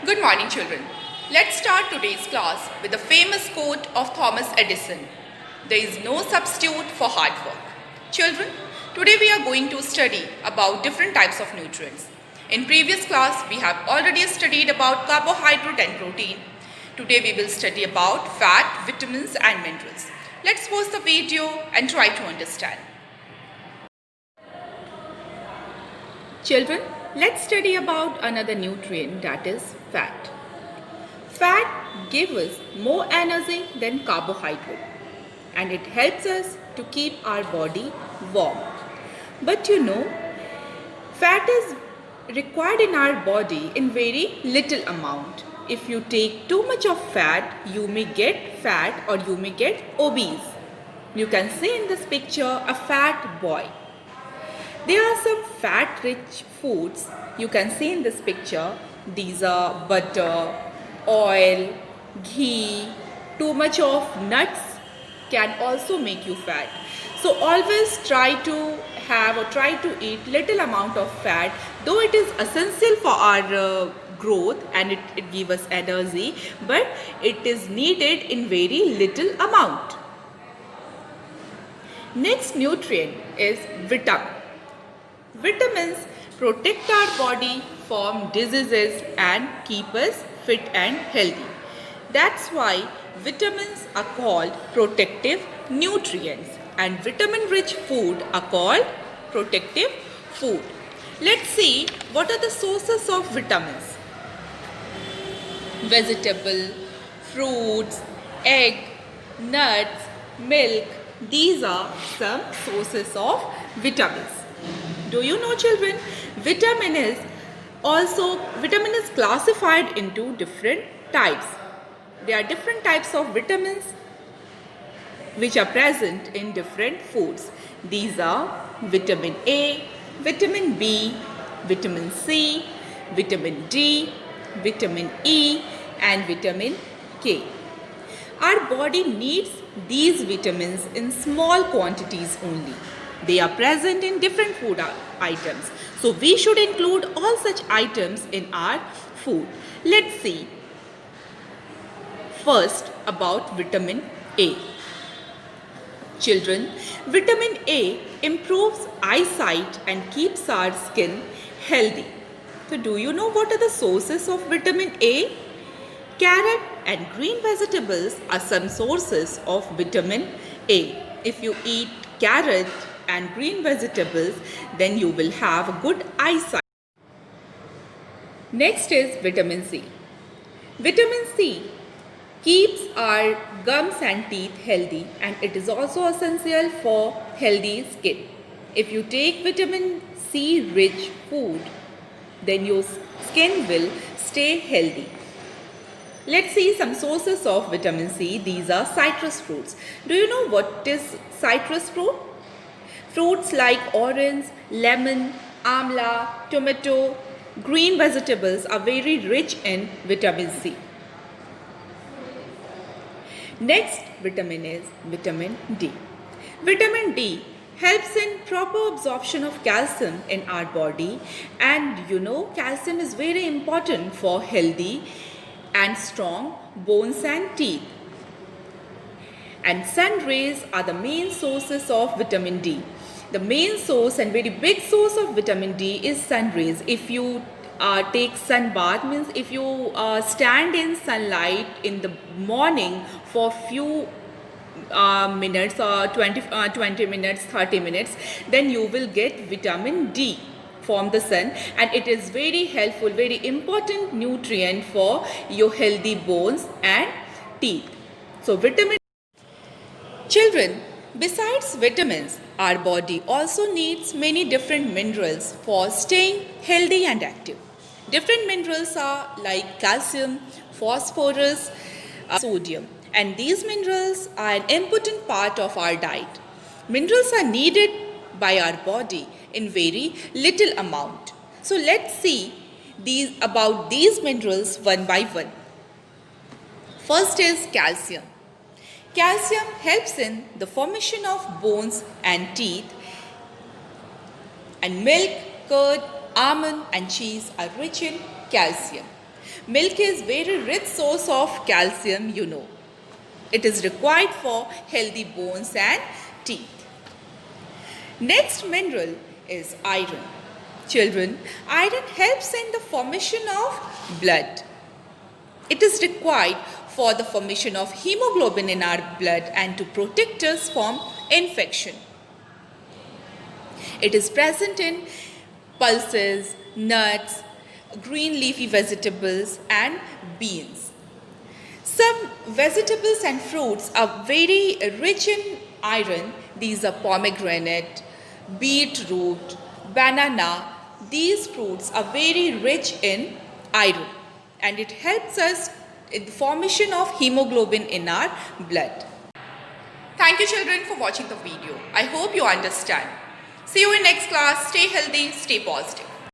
Good morning, children. Let's start today's class with the famous quote of Thomas Edison. There is no substitute for hard work. Children, today we are going to study about different types of nutrients. In previous class, we have already studied about carbohydrate and protein. Today we will study about fat, vitamins and minerals. Let's watch the video and try to understand. Children, let's study about another nutrient, that is fat. Fat gives us more energy than carbohydrate and it helps us to keep our body warm. But fat is required in our body in very little amount. If you take too much of fat, you may get fat or you may get obese. You can see in this picture a fat boy. There are some fat-rich foods you can see in this picture. These are butter, oil, ghee. Too much of nuts can also make you fat. So always try to have or try to eat little amount of fat, though it is essential for our growth and it gives us energy, but it is needed in very little amount. Next nutrient is vitamin. Vitamins protect our body from diseases and keep us fit and healthy. That's why vitamins are called protective nutrients and vitamin-rich food are called protective food. Let's see what are the sources of vitamins. Vegetable, fruits, egg, nuts, milk. These are some sources of vitamins. Do you know, children, vitamin is classified into different types. There are different types of vitamins which are present in different foods. These are vitamin A, vitamin B, vitamin C, vitamin D, vitamin E and vitamin K. Our body needs these vitamins in small quantities only. They are present in different food items. So we should include all such items in our food. Let's see first about vitamin A. Children, vitamin A improves eyesight and keeps our skin healthy. So do you know what are the sources of vitamin A? Carrot and green vegetables are some sources of vitamin A. If you eat carrot and green vegetables, then you will have good eyesight. Next is vitamin C. Vitamin C keeps our gums and teeth healthy and it is also essential for healthy skin. If you take vitamin C rich food, then your skin will stay healthy. Let's see some sources of vitamin C. These are citrus fruits. Do you know what is citrus fruit? Fruits like orange, lemon, amla, tomato, green vegetables are very rich in vitamin C. Next vitamin is vitamin D. Vitamin D helps in proper absorption of calcium in our body and calcium is very important for healthy and strong bones and teeth. And sun rays are the main sources of vitamin D. The main source and very big source of vitamin D is sun rays. If you take sun bath, means if you stand in sunlight in the morning for few minutes or 20 minutes, 30 minutes, then you will get vitamin D from the sun and it is very helpful, very important nutrient for your healthy bones and teeth. So vitamin. Children, besides vitamins, our body also needs many different minerals for staying healthy and active. Different minerals are like calcium, phosphorus, sodium, and these minerals are an important part of our diet. Minerals are needed by our body in very little amount. So let's see about these minerals one by one. First is calcium. Calcium helps in the formation of bones and teeth, and milk, curd, almond and cheese are rich in calcium. Milk is very rich source of calcium, you know. It is required for healthy bones and teeth. Next mineral is iron. Children, iron helps in the formation of blood. It is required for the formation of hemoglobin in our blood and to protect us from infection. It is present in pulses, nuts, green leafy vegetables and beans. Some vegetables and fruits are very rich in iron. These are pomegranate, beetroot, banana. These fruits are very rich in iron and it helps us in the formation of hemoglobin in our blood. Thank you children for watching the video. I hope you understand. See you in next class. Stay healthy, stay positive.